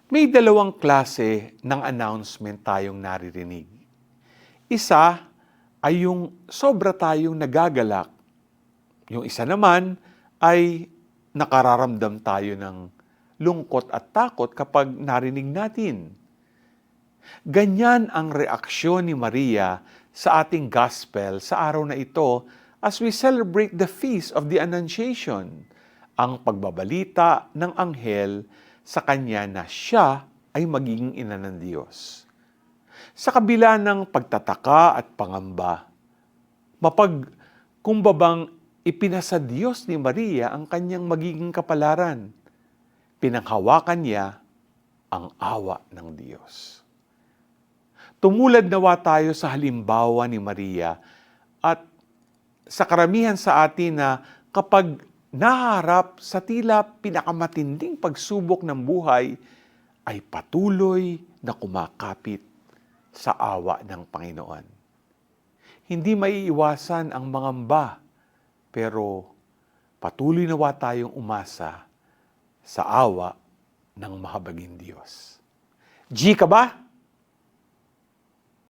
May dalawang klase ng announcement tayong naririnig. Isa ay yung sobra tayong nagagalak. Yung isa naman ay nakararamdam tayo ng lungkot at takot kapag narinig natin. Ganyan ang reaksyon ni Maria sa ating gospel sa araw na ito as we celebrate the Feast of the Annunciation, ang pagbabalita ng anghel sa kanya na siya ay magiging ina ng Diyos. Sa kabila ng pagtataka at pangamba, mapagkumbabang ipinasa Diyos ni Maria ang kanyang magiging kapalaran. Pinanghawakan niya ang awa ng Diyos. Tumulad nawa tayo sa halimbawa ni Maria at sa karamihan sa atin na kapag naharap sa tila pinakamatinding pagsubok ng buhay, ay patuloy na kumakapit sa awa ng Panginoon. Hindi maiiwasan ang mangamba, pero patuloy nawa tayong umasa sa awa ng mahabaging Diyos. G ka ba?